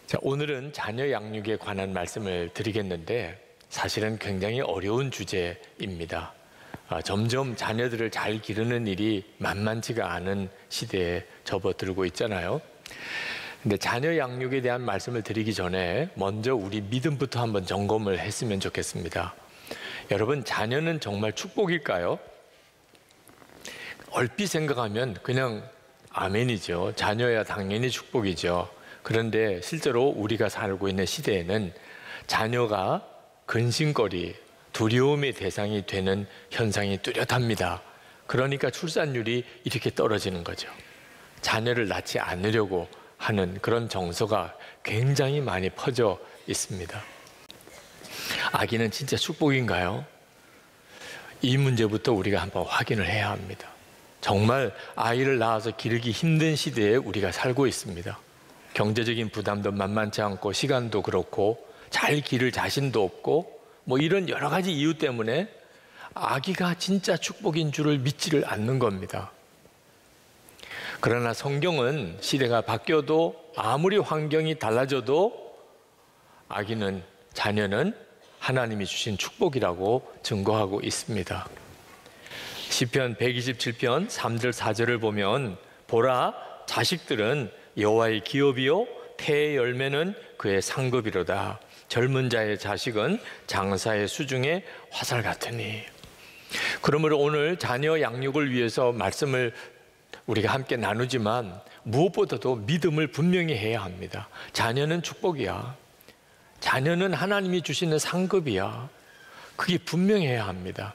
자, 오늘은 자녀 양육에 관한 말씀을 드리겠는데 사실은 굉장히 어려운 주제입니다. 점점 자녀들을 잘 기르는 일이 만만치가 않은 시대에 접어들고 있잖아요. 근데 자녀 양육에 대한 말씀을 드리기 전에 먼저 우리 믿음부터 한번 점검을 했으면 좋겠습니다. 여러분, 자녀는 정말 축복일까요? 얼핏 생각하면 그냥 아멘이죠. 자녀야 당연히 축복이죠. 그런데 실제로 우리가 살고 있는 시대에는 자녀가 근심거리, 두려움의 대상이 되는 현상이 뚜렷합니다. 그러니까 출산율이 이렇게 떨어지는 거죠. 자녀를 낳지 않으려고 하는 그런 정서가 굉장히 많이 퍼져 있습니다. 아기는 진짜 축복인가요? 이 문제부터 우리가 한번 확인을 해야 합니다. 정말 아이를 낳아서 기르기 힘든 시대에 우리가 살고 있습니다. 경제적인 부담도 만만치 않고 시간도 그렇고 잘 기를 자신도 없고 이런 여러 가지 이유 때문에 아기가 진짜 축복인 줄을 믿지를 않는 겁니다. 그러나 성경은 시대가 바뀌어도 아무리 환경이 달라져도 아기는, 자녀는 하나님이 주신 축복이라고 증거하고 있습니다. 시편 127편 3절 4절을 보면 보라, 자식들은 여호와의 기업이요 태의 열매는 그의 상급이로다. 젊은 자의 자식은 장사의 수중에 화살 같으니. 그러므로 오늘 자녀 양육을 위해서 말씀을 우리가 함께 나누지만 무엇보다도 믿음을 분명히 해야 합니다. 자녀는 축복이야. 자녀는 하나님이 주시는 상급이야. 그게 분명해야 합니다.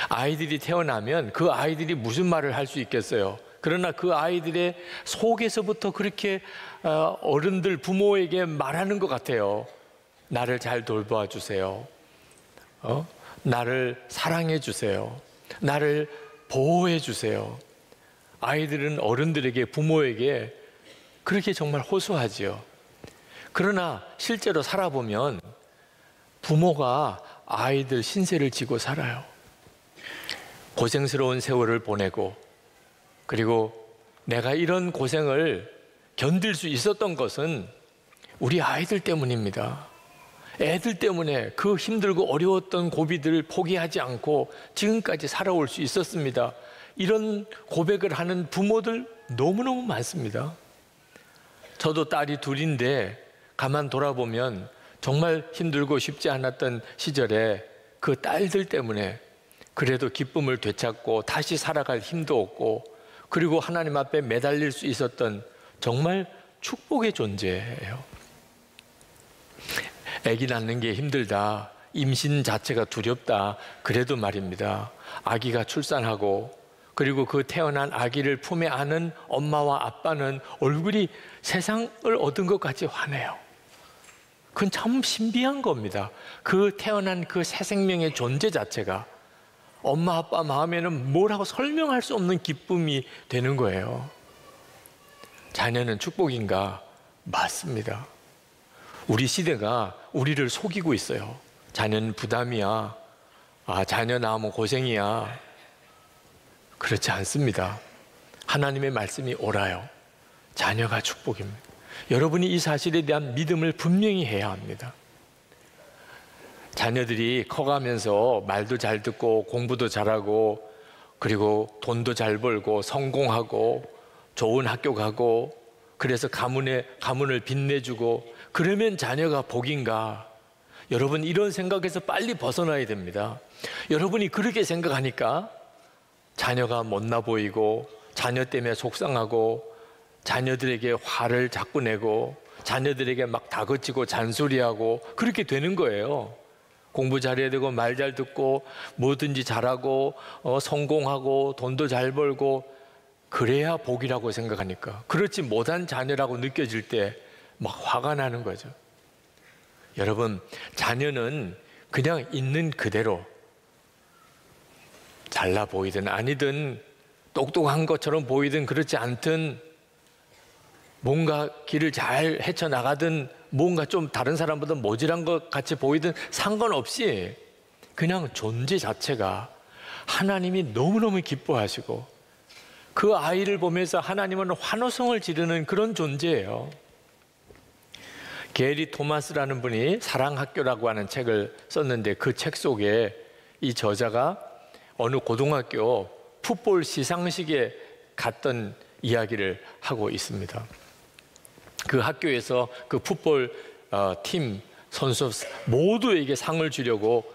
아이들이 태어나면 그 아이들이 무슨 말을 할 수 있겠어요? 그러나 그 아이들의 속에서부터 그렇게 어른들, 부모에게 말하는 것 같아요. 나를 잘 돌봐 주세요. 나를 사랑해 주세요. 나를 보호해 주세요. 아이들은 어른들에게, 부모에게 그렇게 정말 호소하지요. 그러나 실제로 살아보면 부모가 아이들 신세를 지고 살아요. 고생스러운 세월을 보내고, 그리고 내가 이런 고생을 견딜 수 있었던 것은 우리 아이들 때문입니다. 애들 때문에 그 힘들고 어려웠던 고비들을 포기하지 않고 지금까지 살아올 수 있었습니다. 이런 고백을 하는 부모들 너무너무 많습니다. 저도 딸이 둘인데 가만 돌아보면 정말 힘들고 쉽지 않았던 시절에 그 딸들 때문에 그래도 기쁨을 되찾고 다시 살아갈 힘도 얻고, 그리고 하나님 앞에 매달릴 수 있었던 정말 축복의 존재예요. 아기 낳는 게 힘들다, 임신 자체가 두렵다, 그래도 말입니다. 아기가 출산하고 그리고 그 태어난 아기를 품에 안은 엄마와 아빠는 얼굴이 세상을 얻은 것 같이 환해요. 그건 참 신비한 겁니다. 그 태어난 그 새 생명의 존재 자체가 엄마 아빠 마음에는 뭐라고 설명할 수 없는 기쁨이 되는 거예요. 자녀는 축복인가? 맞습니다. 우리 시대가 우리를 속이고 있어요. 자녀는 부담이야. 자녀 낳으면 고생이야. 그렇지 않습니다. 하나님의 말씀이 옳아요. 자녀가 축복입니다. 여러분이 이 사실에 대한 믿음을 분명히 해야 합니다. 자녀들이 커가면서 말도 잘 듣고 공부도 잘하고 그리고 돈도 잘 벌고 성공하고 좋은 학교 가고, 그래서 가문을 빛내주고, 그러면 자녀가 복인가? 여러분, 이런 생각에서 빨리 벗어나야 됩니다. 여러분이 그렇게 생각하니까 자녀가 못나 보이고, 자녀 때문에 속상하고, 자녀들에게 화를 자꾸 내고, 자녀들에게 막 다그치고 잔소리하고 그렇게 되는 거예요. 공부 잘해야 되고 말 잘 듣고 뭐든지 잘하고 성공하고 돈도 잘 벌고 그래야 복이라고 생각하니까, 그렇지 못한 자녀라고 느껴질 때 막 화가 나는 거죠. 여러분, 자녀는 그냥 있는 그대로 잘나 보이든 아니든, 똑똑한 것처럼 보이든 그렇지 않든, 뭔가 길을 잘 헤쳐나가든 뭔가 좀 다른 사람보다 모질한 것 같이 보이든 상관없이 그냥 존재 자체가 하나님이 너무너무 기뻐하시고 그 아이를 보면서 하나님은 환호성을 지르는 그런 존재예요. 게리 토마스라는 분이 사랑학교라고 하는 책을 썼는데 그 책 속에 이 저자가 어느 고등학교 풋볼 시상식에 갔던 이야기를 하고 있습니다. 그 학교에서 그 풋볼 팀 선수 모두에게 상을 주려고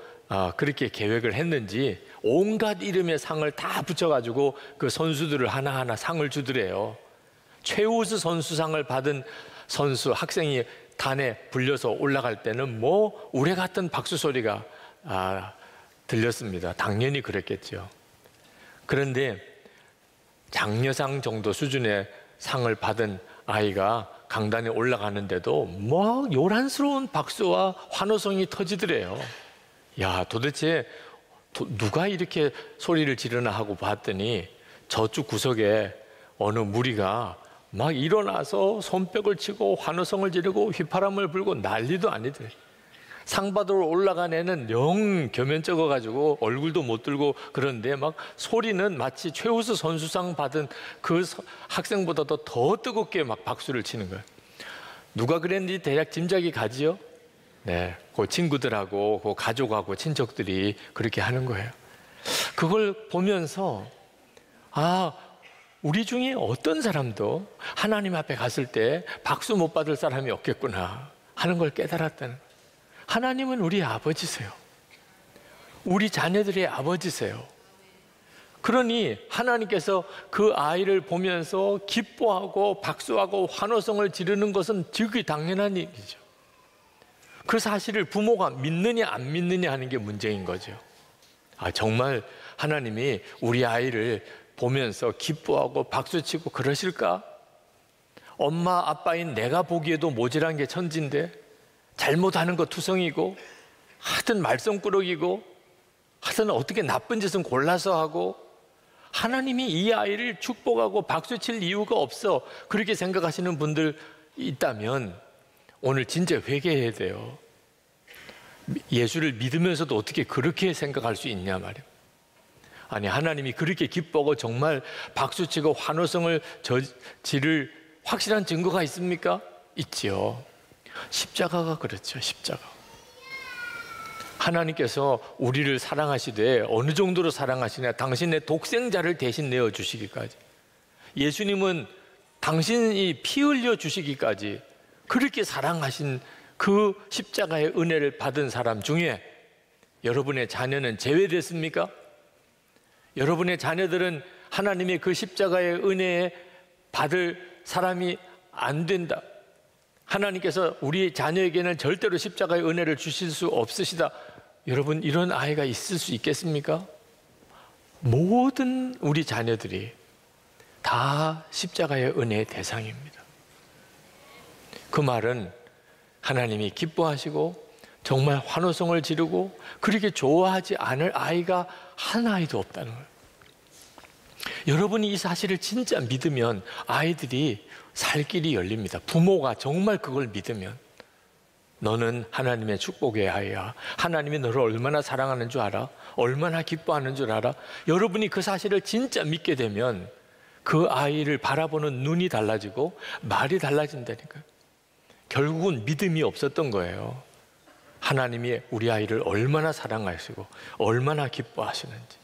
그렇게 계획을 했는지 온갖 이름의 상을 다 붙여가지고 그 선수들을 하나하나 상을 주더래요. 최우수 선수상을 받은 선수 학생이 단에 불려서 올라갈 때는 뭐 우레 같은 박수 소리가 들렸습니다. 당연히 그랬겠죠. 그런데 장려상 정도 수준의 상을 받은 아이가 강단에 올라가는데도 뭐 요란스러운 박수와 환호성이 터지더래요. 야, 도대체 누가 이렇게 소리를 지르나 하고 봤더니 저쪽 구석에 어느 무리가 막 일어나서 손뼉을 치고 환호성을 지르고 휘파람을 불고 난리도 아니더래. 상 받으러 올라간 애는 영 겸연쩍어가지고 얼굴도 못 들고 그런데 막 소리는 마치 최우수 선수상 받은 그 학생보다도 더 뜨겁게 막 박수를 치는 거예요. 누가 그랬는지 대략 짐작이 가지요? 네, 그 친구들하고 그 가족하고 친척들이 그렇게 하는 거예요. 그걸 보면서 우리 중에 어떤 사람도 하나님 앞에 갔을 때 박수 못 받을 사람이 없겠구나 하는 걸 깨달았다는 거예요. 하나님은 우리 아버지세요. 우리 자녀들의 아버지세요. 그러니 하나님께서 그 아이를 보면서 기뻐하고 박수하고 환호성을 지르는 것은 지극히 당연한 일이죠. 그 사실을 부모가 믿느냐 안 믿느냐 하는 게 문제인 거죠. 정말 하나님이 우리 아이를 보면서 기뻐하고 박수치고 그러실까? 엄마 아빠인 내가 보기에도 모질한 게 천진데 잘못하는 거 투성이고 하여튼 말썽꾸러기고 하여튼 어떻게 나쁜 짓은 골라서 하고 하나님이 이 아이를 축복하고 박수칠 이유가 없어 그렇게 생각하시는 분들 있다면 오늘 진짜 회개해야 돼요. 예수를 믿으면서도 어떻게 그렇게 생각할 수 있냐 말이에요. 아니 하나님이 그렇게 기뻐하고 정말 박수치고 환호성을 지를 확실한 증거가 있습니까? 있지요. 십자가가 그렇죠. 십자가. 하나님께서 우리를 사랑하시되 어느 정도로 사랑하시냐, 당신의 독생자를 대신 내어주시기까지. 예수님은 당신이 피 흘려 주시기까지 그렇게 사랑하신 그 십자가의 은혜를 받은 사람 중에 여러분의 자녀는 제외됐습니까? 여러분의 자녀들은 하나님의 그 십자가의 은혜에 받을 사람이 안 된다. 하나님께서 우리 자녀에게는 절대로 십자가의 은혜를 주실 수 없으시다. 여러분 이런 아이가 있을 수 있겠습니까? 모든 우리 자녀들이 다 십자가의 은혜의 대상입니다. 그 말은 하나님이 기뻐하시고 정말 환호성을 지르고 그렇게 좋아하지 않을 아이가 한 아이도 없다는 거예요. 여러분이 이 사실을 진짜 믿으면 아이들이 살 길이 열립니다. 부모가 정말 그걸 믿으면. 너는 하나님의 축복의 아이야. 하나님이 너를 얼마나 사랑하는 줄 알아? 얼마나 기뻐하는 줄 알아? 여러분이 그 사실을 진짜 믿게 되면 그 아이를 바라보는 눈이 달라지고 말이 달라진다니까요. 결국은 믿음이 없었던 거예요. 하나님이 우리 아이를 얼마나 사랑하시고 얼마나 기뻐하시는지.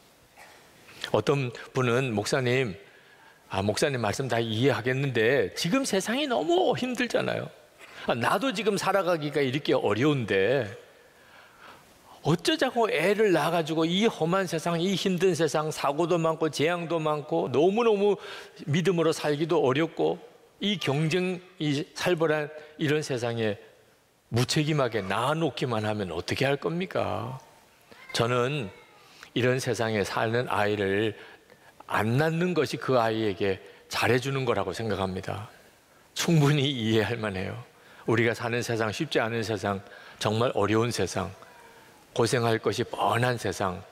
어떤 분은 목사님 말씀 다 이해하겠는데 지금 세상이 너무 힘들잖아요. 나도 지금 살아가기가 이렇게 어려운데 어쩌자고 애를 낳아가지고 이 험한 세상, 이 힘든 세상, 사고도 많고 재앙도 많고 너무너무 믿음으로 살기도 어렵고 이 경쟁이 살벌한 이런 세상에 무책임하게 낳아놓기만 하면 어떻게 할 겁니까? 저는 이런 세상에 사는 아이를 안 낳는 것이 그 아이에게 잘해주는 거라고 생각합니다. 충분히 이해할 만해요. 우리가 사는 세상, 쉽지 않은 세상, 정말 어려운 세상, 고생할 것이 뻔한 세상,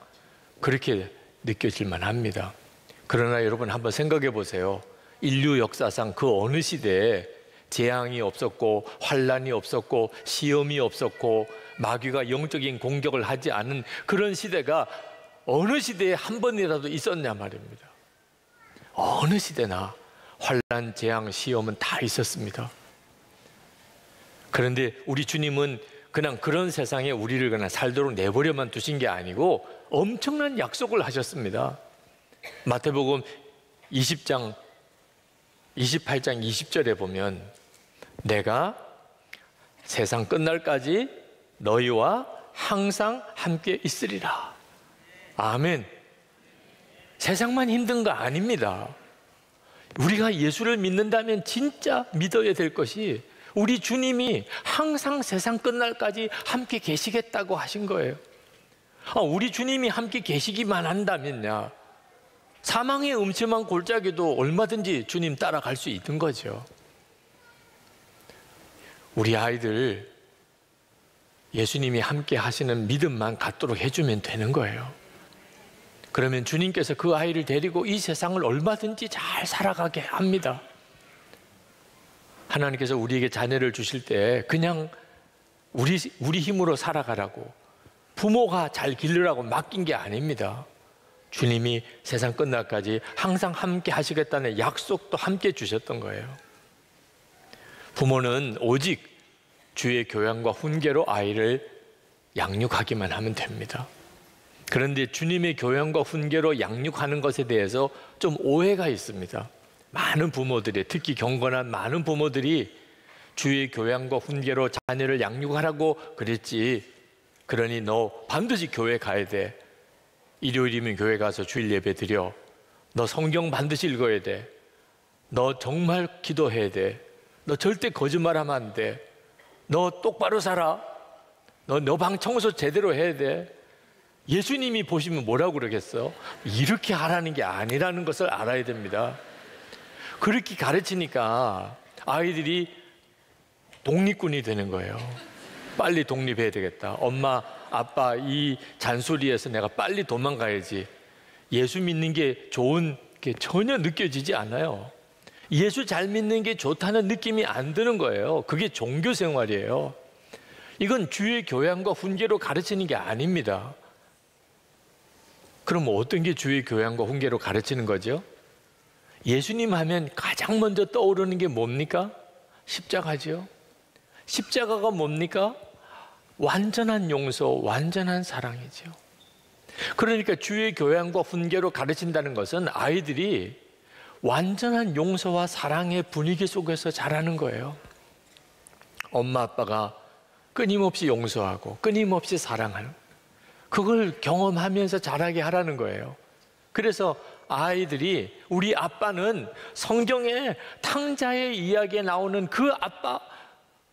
그렇게 느껴질 만합니다. 그러나 여러분 한번 생각해 보세요. 인류 역사상 그 어느 시대에 재앙이 없었고 환란이 없었고 시험이 없었고 마귀가 영적인 공격을 하지 않은 그런 시대가 어느 시대에 한 번이라도 있었냐 말입니다. 어느 시대나 환란, 재앙, 시험은 다 있었습니다. 그런데 우리 주님은 그냥 그런 세상에 우리를 그냥 살도록 내버려만 두신 게 아니고 엄청난 약속을 하셨습니다. 마태복음 28장 20절에 보면 내가 세상 끝날까지 너희와 항상 함께 있으리라. 아멘. 세상만 힘든 거 아닙니다. 우리가 예수를 믿는다면 진짜 믿어야 될 것이 우리 주님이 항상 세상 끝날까지 함께 계시겠다고 하신 거예요. 우리 주님이 함께 계시기만 한다면야 사망의 음침한 골짜기도 얼마든지 주님 따라갈 수 있는 거죠. 우리 아이들 예수님이 함께 하시는 믿음만 갖도록 해주면 되는 거예요. 그러면 주님께서 그 아이를 데리고 이 세상을 얼마든지 잘 살아가게 합니다. 하나님께서 우리에게 자녀를 주실 때 그냥 우리 힘으로 살아가라고, 부모가 잘 기르라고 맡긴 게 아닙니다. 주님이 세상 끝날까지 항상 함께 하시겠다는 약속도 함께 주셨던 거예요. 부모는 오직 주의 교양과 훈계로 아이를 양육하기만 하면 됩니다. 그런데 주님의 교양과 훈계로 양육하는 것에 대해서 좀 오해가 있습니다. 많은 부모들이, 특히 경건한 많은 부모들이 주의 교양과 훈계로 자녀를 양육하라고 그랬지, 그러니 너 반드시 교회 가야 돼, 일요일이면 교회 가서 주일 예배 드려, 너 성경 반드시 읽어야 돼, 너 정말 기도해야 돼, 너 절대 거짓말하면 안 돼, 너 똑바로 살아, 너 방 청소 제대로 해야 돼. 예수님이 보시면 뭐라고 그러겠어? 이렇게 하라는 게 아니라는 것을 알아야 됩니다. 그렇게 가르치니까 아이들이 독립군이 되는 거예요. 빨리 독립해야 되겠다. 엄마, 아빠 이 잔소리에서 내가 빨리 도망가야지. 예수 믿는 게 좋은 게 전혀 느껴지지 않아요. 예수 잘 믿는 게 좋다는 느낌이 안 드는 거예요. 그게 종교 생활이에요. 이건 주의 교양과 훈계로 가르치는 게 아닙니다. 그럼 어떤 게 주의 교양과 훈계로 가르치는 거죠? 예수님 하면 가장 먼저 떠오르는 게 뭡니까? 십자가죠. 십자가가 뭡니까? 완전한 용서, 완전한 사랑이죠. 그러니까 주의 교양과 훈계로 가르친다는 것은 아이들이 완전한 용서와 사랑의 분위기 속에서 자라는 거예요. 엄마 아빠가 끊임없이 용서하고 끊임없이 사랑하는, 그걸 경험하면서 자라게 하라는 거예요. 그래서 아이들이 우리 아빠는 성경에 탕자의 이야기에 나오는 그 아빠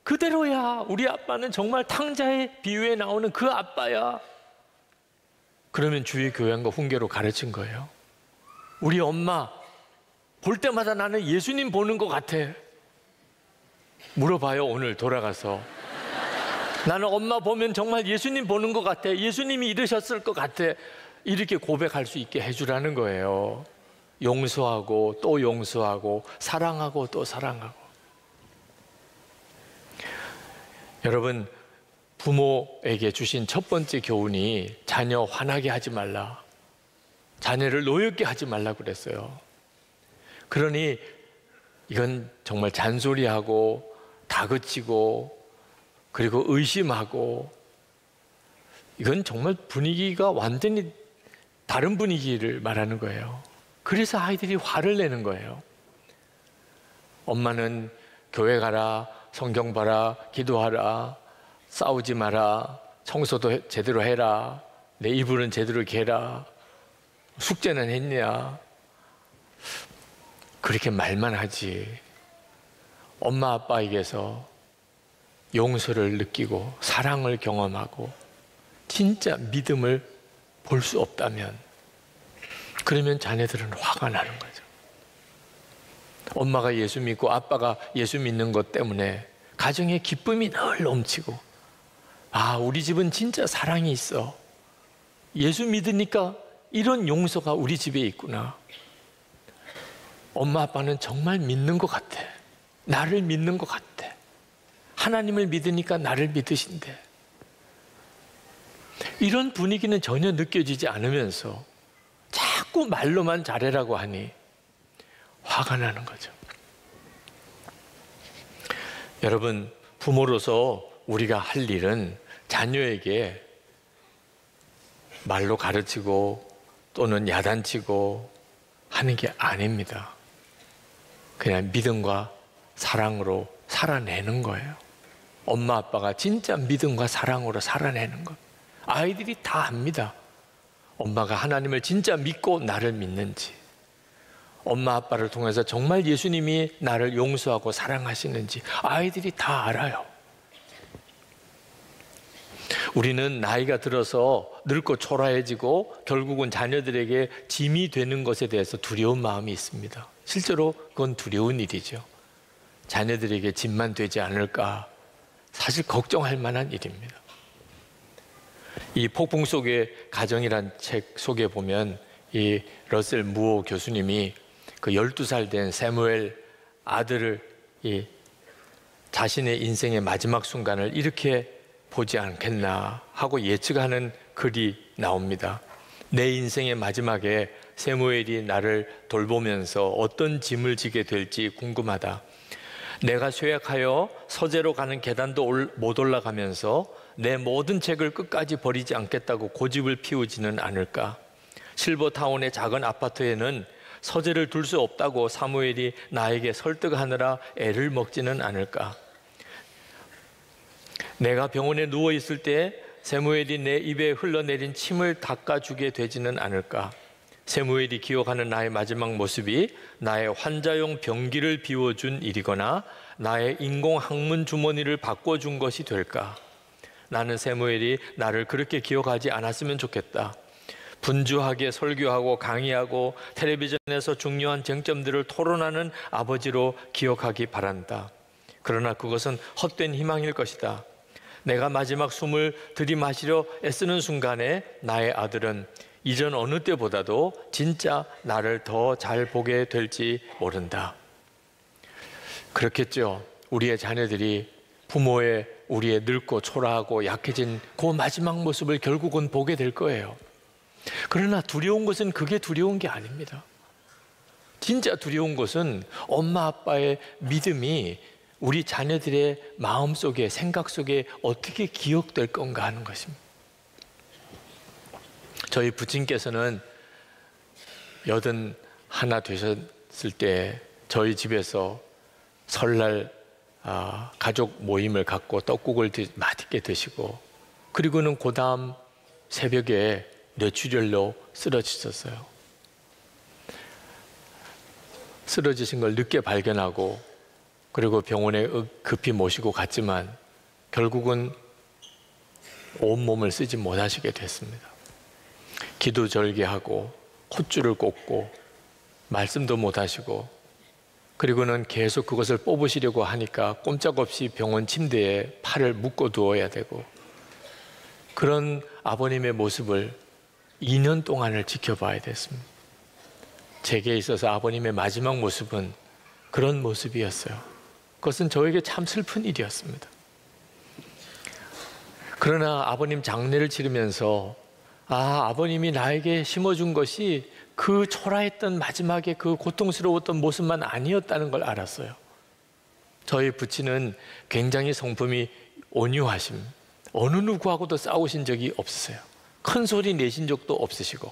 그대로야. 우리 아빠는 정말 탕자의 비유에 나오는 그 아빠야. 그러면 주의 교양과 훈계로 가르친 거예요. 우리 엄마 볼 때마다 나는 예수님 보는 것 같아. 물어봐요, 오늘 돌아가서. 나는 엄마 보면 정말 예수님 보는 것 같아. 예수님이 이러셨을 것 같아. 이렇게 고백할 수 있게 해주라는 거예요. 용서하고 또 용서하고 사랑하고 또 사랑하고. 여러분, 부모에게 주신 첫 번째 교훈이 자녀 화나게 하지 말라, 자녀를 노엽게 하지 말라 그랬어요. 그러니 이건 정말 잔소리하고 다그치고 그리고 의심하고, 이건 정말 분위기가 완전히 다른 분위기를 말하는 거예요. 그래서 아이들이 화를 내는 거예요. 엄마는 교회 가라, 성경 봐라, 기도하라, 싸우지 마라, 청소도 제대로 해라, 내 이불은 제대로 개라, 숙제는 했냐, 그렇게 말만 하지. 엄마 아빠에게서 용서를 느끼고 사랑을 경험하고 진짜 믿음을 볼 수 없다면, 그러면 자녀들은 화가 나는 거죠. 엄마가 예수 믿고 아빠가 예수 믿는 것 때문에 가정에 기쁨이 늘 넘치고, 아, 우리 집은 진짜 사랑이 있어, 예수 믿으니까 이런 용서가 우리 집에 있구나, 엄마 아빠는 정말 믿는 것 같아, 나를 믿는 것 같아, 하나님을 믿으니까 나를 믿으신대. 이런 분위기는 전혀 느껴지지 않으면서 자꾸 말로만 잘해라고 하니 화가 나는 거죠. 여러분, 부모로서 우리가 할 일은 자녀에게 말로 가르치고 또는 야단치고 하는 게 아닙니다. 그냥 믿음과 사랑으로 살아내는 거예요. 엄마 아빠가 진짜 믿음과 사랑으로 살아내는 것. 아이들이 다 압니다. 엄마가 하나님을 진짜 믿고 나를 믿는지, 엄마 아빠를 통해서 정말 예수님이 나를 용서하고 사랑하시는지 아이들이 다 알아요. 우리는 나이가 들어서 늙고 초라해지고 결국은 자녀들에게 짐이 되는 것에 대해서 두려운 마음이 있습니다. 실제로 그건 두려운 일이죠. 자녀들에게 짐만 되지 않을까 사실 걱정할 만한 일입니다. 이 폭풍 속의 가정이란 책 속에 보면 이 러셀 무어 교수님이 그 12살 된 세무엘 아들을 자신의 인생의 마지막 순간을 이렇게 보지 않겠나 하고 예측하는 글이 나옵니다. 내 인생의 마지막에 세무엘이 나를 돌보면서 어떤 짐을 지게 될지 궁금하다. 내가 쇠약하여 서재로 가는 계단도 못 올라가면서 내 모든 책을 끝까지 버리지 않겠다고 고집을 피우지는 않을까? 실버타운의 작은 아파트에는 서재를 둘 수 없다고 사무엘이 나에게 설득하느라 애를 먹지는 않을까? 내가 병원에 누워 있을 때 세무엘이 내 입에 흘러내린 침을 닦아주게 되지는 않을까? 세무엘이 기억하는 나의 마지막 모습이 나의 환자용 변기를 비워준 일이거나 나의 인공 항문 주머니를 바꿔준 것이 될까? 나는 세무엘이 나를 그렇게 기억하지 않았으면 좋겠다. 분주하게 설교하고 강의하고 텔레비전에서 중요한 쟁점들을 토론하는 아버지로 기억하기 바란다. 그러나 그것은 헛된 희망일 것이다. 내가 마지막 숨을 들이마시려 애쓰는 순간에 나의 아들은 이전 어느 때보다도 진짜 나를 더 잘 보게 될지 모른다. 그렇겠죠. 우리의 자녀들이 우리의 늙고 초라하고 약해진 그 마지막 모습을 결국은 보게 될 거예요. 그러나 두려운 것은 그게 두려운 게 아닙니다. 진짜 두려운 것은 엄마 아빠의 믿음이 우리 자녀들의 마음속에 생각 속에 어떻게 기억될 건가 하는 것입니다. 저희 부친께서는 81 되셨을 때 저희 집에서 설날 가족 모임을 갖고 떡국을 맛있게 드시고 그리고는 그 다음 새벽에 뇌출혈로 쓰러지셨어요. 쓰러지신 걸 늦게 발견하고 그리고 병원에 급히 모시고 갔지만 결국은 온몸을 쓰지 못하시게 됐습니다. 기도절개하고 콧줄을 꽂고 말씀도 못하시고 그리고는 계속 그것을 뽑으시려고 하니까 꼼짝없이 병원 침대에 팔을 묶어 두어야 되고 그런 아버님의 모습을 2년 동안을 지켜봐야 됐습니다. 제게 있어서 아버님의 마지막 모습은 그런 모습이었어요. 그것은 저에게 참 슬픈 일이었습니다. 그러나 아버님 장례를 치르면서 아버님이 나에게 심어준 것이 그 초라했던 마지막에 그 고통스러웠던 모습만 아니었다는 걸 알았어요. 저희 부친은 굉장히 성품이 온유하심, 어느 누구하고도 싸우신 적이 없으세요. 큰 소리 내신 적도 없으시고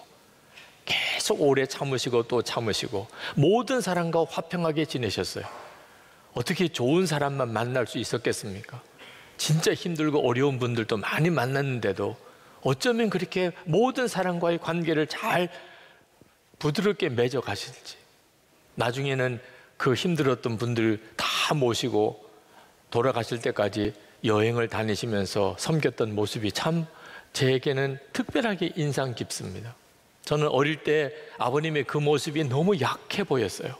계속 오래 참으시고 또 참으시고 모든 사람과 화평하게 지내셨어요. 어떻게 좋은 사람만 만날 수 있었겠습니까? 진짜 힘들고 어려운 분들도 많이 만났는데도 어쩌면 그렇게 모든 사람과의 관계를 잘 부드럽게 맺어 가실지. 나중에는 그 힘들었던 분들 다 모시고 돌아가실 때까지 여행을 다니시면서 섬겼던 모습이 참 제게는 특별하게 인상 깊습니다. 저는 어릴 때 아버님의 그 모습이 너무 약해 보였어요.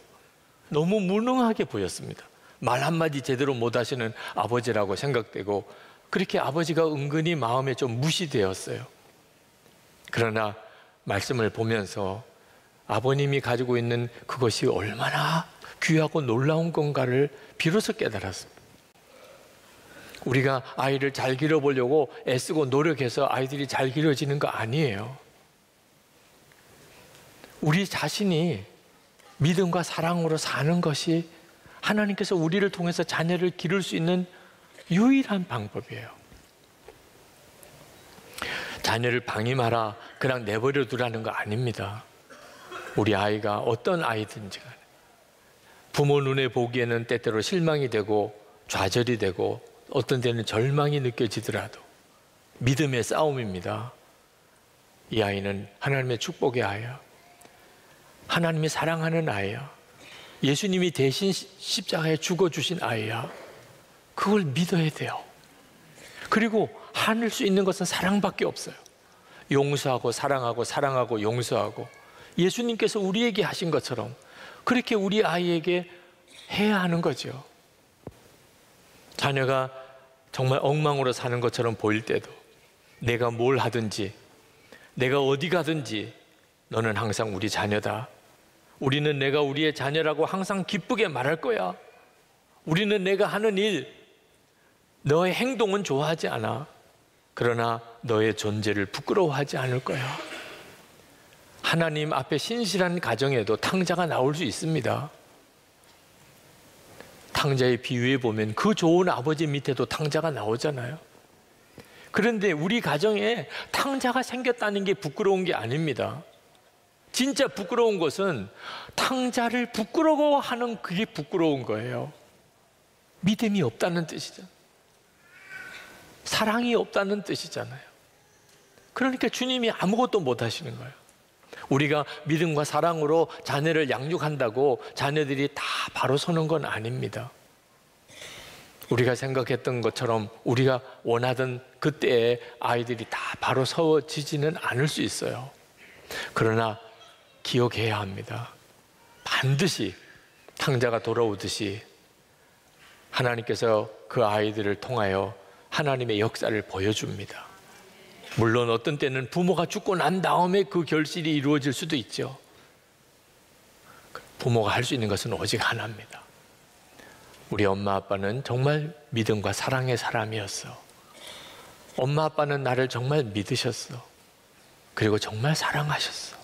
너무 무능하게 보였습니다. 말 한마디 제대로 못하시는 아버지라고 생각되고 그렇게 아버지가 은근히 마음에 좀 무시되었어요. 그러나 말씀을 보면서 아버님이 가지고 있는 그것이 얼마나 귀하고 놀라운 건가를 비로소 깨달았습니다. 우리가 아이를 잘 기르보려고 애쓰고 노력해서 아이들이 잘 기르어지는 거 아니에요. 우리 자신이 믿음과 사랑으로 사는 것이 하나님께서 우리를 통해서 자녀를 기를 수 있는 유일한 방법이에요. 자녀를 방임하라, 그냥 내버려 두라는 거 아닙니다. 우리 아이가 어떤 아이든지 간에 부모 눈에 보기에는 때때로 실망이 되고 좌절이 되고 어떤 때는 절망이 느껴지더라도 믿음의 싸움입니다. 이 아이는 하나님의 축복의 아이야. 하나님이 사랑하는 아이야. 예수님이 대신 십자가에 죽어주신 아이야. 그걸 믿어야 돼요. 그리고 할 수 있는 것은 사랑밖에 없어요. 용서하고 사랑하고 사랑하고 용서하고 예수님께서 우리에게 하신 것처럼 그렇게 우리 아이에게 해야 하는 거죠. 자녀가 정말 엉망으로 사는 것처럼 보일 때도 내가 뭘 하든지 내가 어디 가든지 너는 항상 우리 자녀다. 우리는 내가 우리의 자녀라고 항상 기쁘게 말할 거야. 우리는 내가 하는 일, 너의 행동은 좋아하지 않아. 그러나 너의 존재를 부끄러워하지 않을 거야. 하나님 앞에 신실한 가정에도 탕자가 나올 수 있습니다. 탕자의 비유에 보면 그 좋은 아버지 밑에도 탕자가 나오잖아요. 그런데 우리 가정에 탕자가 생겼다는 게 부끄러운 게 아닙니다. 진짜 부끄러운 것은 탕자를 부끄러워하는 그게 부끄러운 거예요. 믿음이 없다는 뜻이잖아요. 사랑이 없다는 뜻이잖아요. 그러니까 주님이 아무것도 못 하시는 거예요. 우리가 믿음과 사랑으로 자녀를 양육한다고 자녀들이 다 바로 서는 건 아닙니다. 우리가 생각했던 것처럼 우리가 원하던 그때에 아이들이 다 바로 서지지는 않을 수 있어요. 그러나 기억해야 합니다. 반드시 탕자가 돌아오듯이 하나님께서 그 아이들을 통하여 하나님의 역사를 보여줍니다. 물론 어떤 때는 부모가 죽고 난 다음에 그 결실이 이루어질 수도 있죠. 부모가 할 수 있는 것은 오직 하나입니다. 우리 엄마 아빠는 정말 믿음과 사랑의 사람이었어. 엄마 아빠는 나를 정말 믿으셨어. 그리고 정말 사랑하셨어.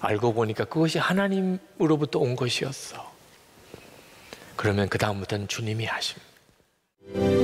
알고 보니까 그것이 하나님으로부터 온 것이었어. 그러면 그 다음부터는 주님이 하십니다.